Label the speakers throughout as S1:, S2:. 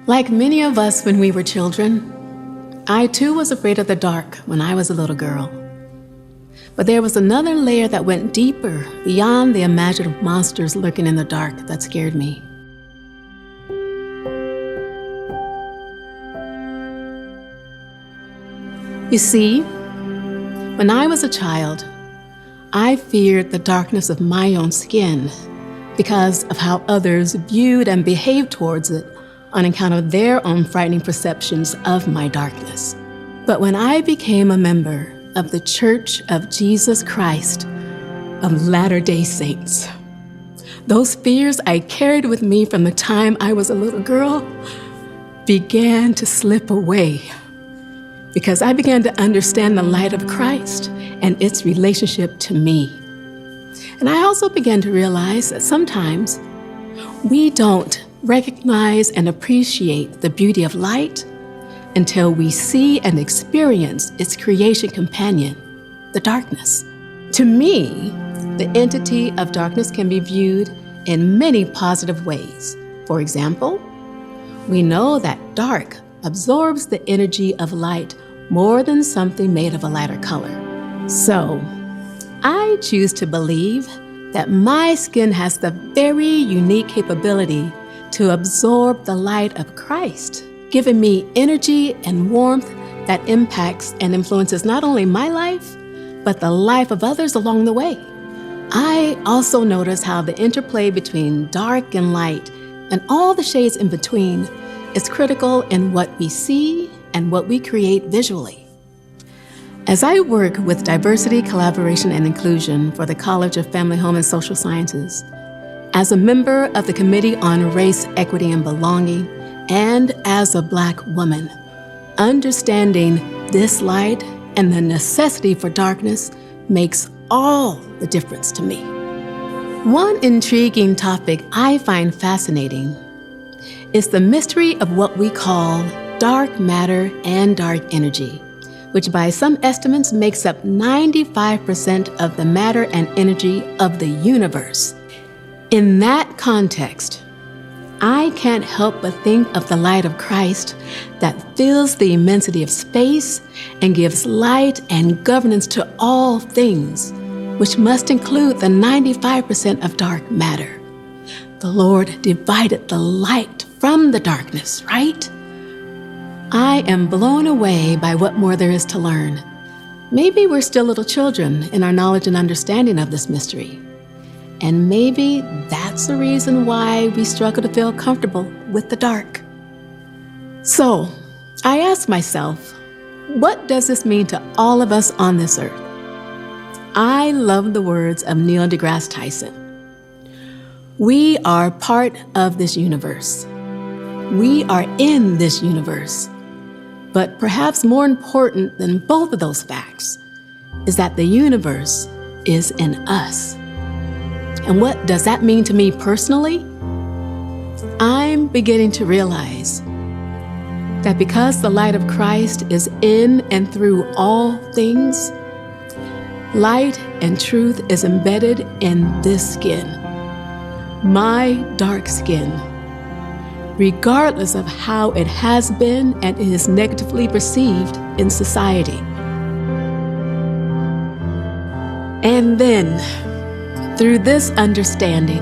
S1: Like many of us when we were children, I too was afraid of the dark when I was a little girl. But there was another layer that went deeper beyond the imagined monsters lurking in the dark that scared me. You see, when I was a child, I feared the darkness of my own skin because of how others viewed and behaved towards it on account of their own frightening perceptions of my darkness. But when I became a member of the Church of Jesus Christ of Latter-day Saints, those fears I carried with me from the time I was a little girl began to slip away because I began to understand the light of Christ and its relationship to me. And I also began to realize that sometimes we don't recognize and appreciate the beauty of light until we see and experience its creation companion, the darkness. To me, the entity of darkness can be viewed in many positive ways. For example, we know that dark absorbs the energy of light more than something made of a lighter color. So, I choose to believe that my skin has the very unique capability to absorb the light of Christ, giving me energy and warmth that impacts and influences not only my life, but the life of others along the way. I also notice how the interplay between dark and light and all the shades in between is critical in what we see and what we create visually. As I work with diversity, collaboration, and inclusion for the College of Family, Home, and Social Sciences, as a member of the Committee on Race, Equity, and Belonging, and as a Black woman, understanding this light and the necessity for darkness makes all the difference to me. One intriguing topic I find fascinating is the mystery of what we call dark matter and dark energy, which by some estimates makes up 95% of the matter and energy of the universe. In that context, I can't help but think of the light of Christ that fills the immensity of space and gives light and governance to all things, which must include the 95% of dark matter. The Lord divided the light from the darkness, right? I am blown away by what more there is to learn. Maybe we're still little children in our knowledge and understanding of this mystery. And maybe that's the reason why we struggle to feel comfortable with the dark. So, I ask myself, what does this mean to all of us on this earth? I love the words of Neil deGrasse Tyson. We are part of this universe. We are in this universe. But perhaps more important than both of those facts is that the universe is in us. And what does that mean to me personally? I'm beginning to realize that because the light of Christ is in and through all things, light and truth is embedded in this skin, my dark skin, regardless of how it has been and is negatively perceived in society. And then, through this understanding,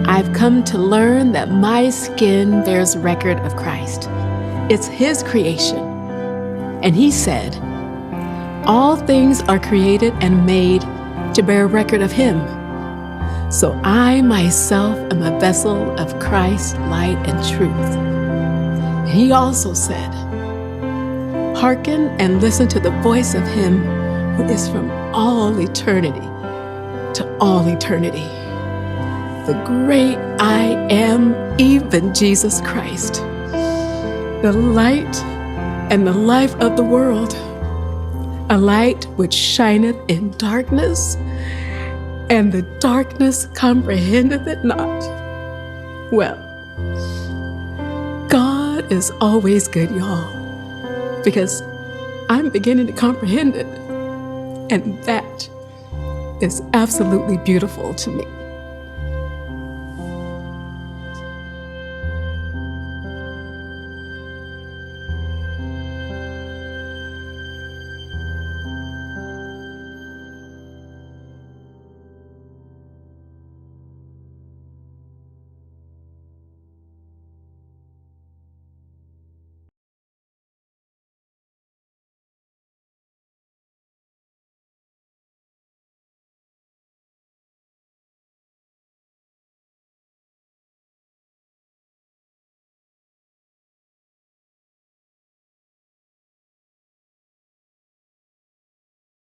S1: I've come to learn that my skin bears record of Christ. It's His creation. And He said, all things are created and made to bear record of Him. So I myself am a vessel of Christ's light and truth. And He also said, hearken and listen to the voice of Him who is from all eternity to all eternity. The great I am, even Jesus Christ, the light and the life of the world, a light which shineth in darkness, and the darkness comprehendeth it not. Well, God is always good, y'all, because I'm beginning to comprehend it, and that is absolutely beautiful to me.